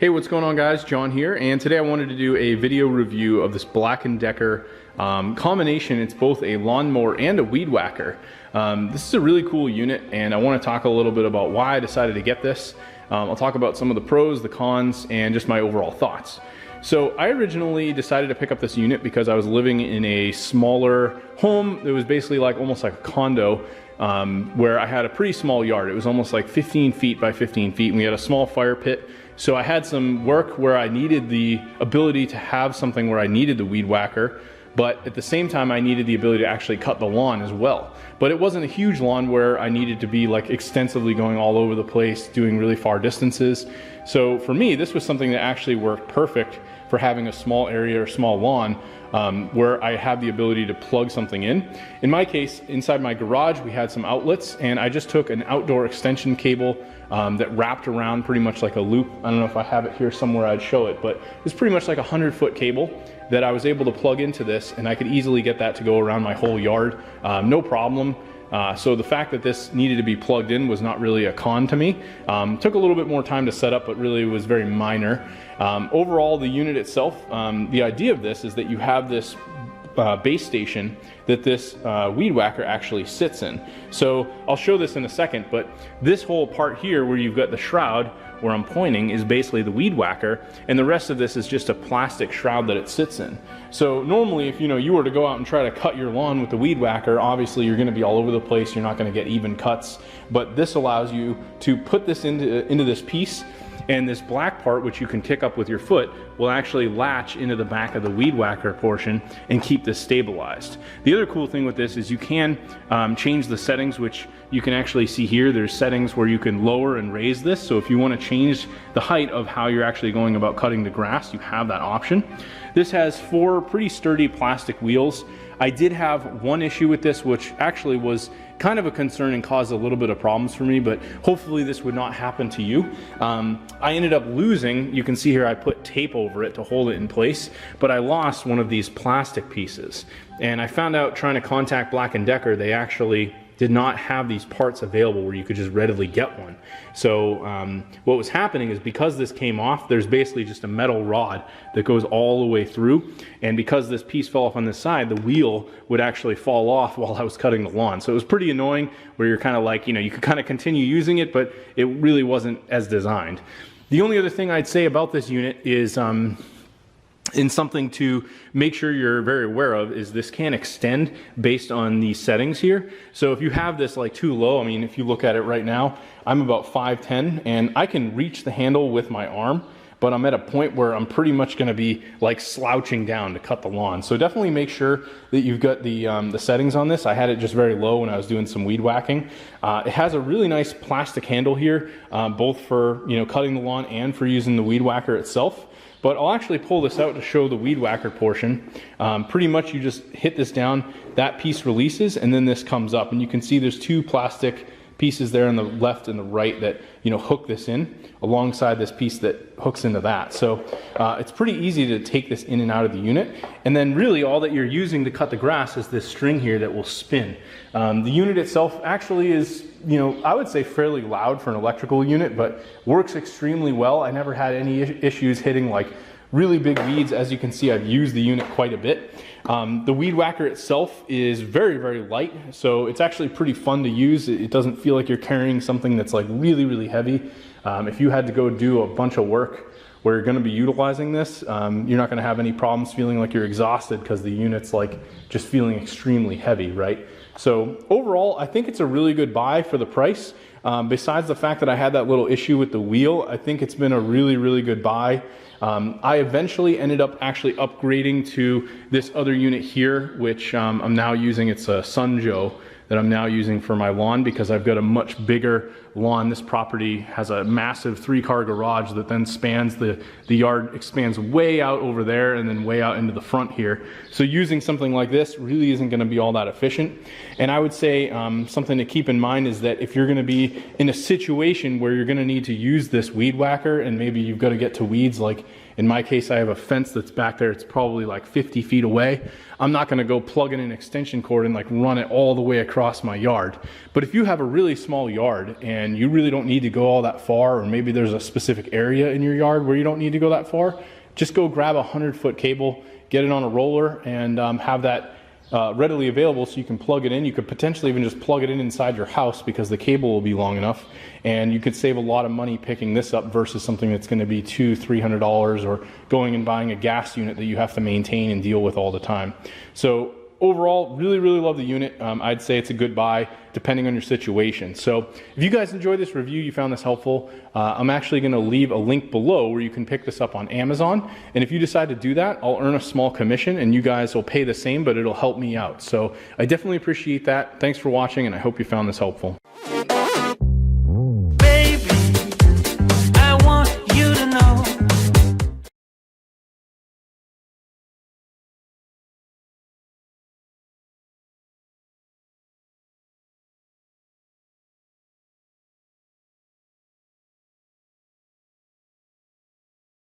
Hey, what's going on guys? John here, and today I wanted to do a video review of this BLACK+DECKER combination. It's both a lawnmower and a weed whacker. This is a really cool unit, and I want to talk a little bit about why I decided to get this. I'll talk about some of the pros, the cons, and just my overall thoughts. So I originally decided to pick up this unit because I was living in a smaller home. It was basically like almost like a condo where I had a pretty small yard. It was almost like 15 feet by 15 feet, and we had a small fire pit. So I had some work where I needed the ability to have something where I needed the weed whacker, but at the same time I needed the ability to actually cut the lawn as well. But it wasn't a huge lawn where I needed to be like extensively going all over the place, doing really far distances. So for me, this was something that actually worked perfect for having a small area or small lawn where I have the ability to plug something in. In my case, inside my garage, we had some outlets, and I just took an outdoor extension cable that wrapped around pretty much like a loop. I don't know if I have it here somewhere, I'd show it, but it's pretty much like a 100-foot cable that I was able to plug into this, and I could easily get that to go around my whole yard, no problem. So the fact that this needed to be plugged in was not really a con to me. Took a little bit more time to set up, but really was very minor. Overall, the unit itself, the idea of this is that you have this base station that this weed whacker actually sits in. So I'll show this in a second, but this whole part here where you've got the shroud where I'm pointing is basically the weed whacker, and the rest of this is just a plastic shroud that it sits in. So normally if you were to go out and try to cut your lawn with the weed whacker, obviously you're going to be all over the place, you're not going to get even cuts, but this allows you to put this into this piece, and this black part, which you can kick up with your foot, will actually latch into the back of the weed whacker portion and keep this stabilized. The other cool thing with this is you can change the settings, which you can actually see here. There's settings where you can lower and raise this. So if you want to change the height of how you're actually going about cutting the grass, you have that option. This has 4 pretty sturdy plastic wheels. I did have one issue with this, which actually was kind of a concern and caused a little bit of problems for me, but hopefully this would not happen to you. I ended up losing, you can see here I put tape over it to hold it in place, but I lost one of these plastic pieces. And I found out trying to contact BLACK+DECKER, they actually did not have these parts available where you could just readily get one. So what was happening is because this came off, there's basically just a metal rod that goes all the way through, and because this piece fell off on this side, the wheel would actually fall off while I was cutting the lawn. So it was pretty annoying where you're kind of like, you could kind of continue using it, but it really wasn't as designed. The only other thing I'd say about this unit is and something to make sure you're very aware of is this can extend based on these settings here. So if you have this like too low, I mean, if you look at it right now, I'm about 5'10", and I can reach the handle with my arm, but I'm at a point where I'm pretty much going to be like slouching down to cut the lawn. So definitely make sure that you've got the settings on this. I had it just very low when I was doing some weed whacking. It has a really nice plastic handle here, both for cutting the lawn and for using the weed whacker itself. But I'll actually pull this out to show the weed whacker portion. Pretty much you just hit this down, that piece releases, and then this comes up. And you can see there's 2 plastic pieces there on the left and the right that hook this in alongside this piece that hooks into that. So it's pretty easy to take this in and out of the unit, and then really all that you're using to cut the grass is this string here that will spin. The unit itself actually is I would say fairly loud for an electrical unit, but works extremely well. I never had any issues hitting like really big weeds. As you can see, I've used the unit quite a bit. The weed whacker itself is very, very light, so it's actually pretty fun to use. It doesn't feel like you're carrying something that's like really, really heavy. If you had to go do a bunch of work where you're going to be utilizing this, you're not going to have any problems feeling like you're exhausted because the unit's like just feeling extremely heavy, right? So overall, I think it's a really good buy for the price. Besides the fact that I had that little issue with the wheel, I think it's been a really, really good buy. I eventually ended up actually upgrading to this other unit here, which I'm now using. It's a Sunjo that I'm now using for my lawn because I've got a much bigger lawn. This property has a massive 3-car garage that then spans the yard, expands way out over there and then way out into the front here. So using something like this really isn't going to be all that efficient. And I would say something to keep in mind is that if you're going to be in a situation where you're going to need to use this weed whacker and maybe you've got to get to weeds, like in my case I have a fence that's back there, it's probably like 50 feet away. I'm not going to go plug in an extension cord and like run it all the way across my yard. But if you have a really small yard and and you really don't need to go all that far, or maybe there's a specific area in your yard where you don't need to go that far, just go grab a 100-foot cable, get it on a roller, and have that readily available so you can plug it in. You could potentially even just plug it in inside your house because the cable will be long enough, and you could save a lot of money picking this up versus something that's going to be $200-300, or going and buying a gas unit that you have to maintain and deal with all the time. So overall, really love the unit. I'd say it's a good buy depending on your situation. So if you guys enjoyed this review, you found this helpful, I'm actually going to leave a link below where you can pick this up on Amazon. And if you decide to do that, I'll earn a small commission and you guys will pay the same, but it'll help me out. So I definitely appreciate that. Thanks for watching, and I hope you found this helpful.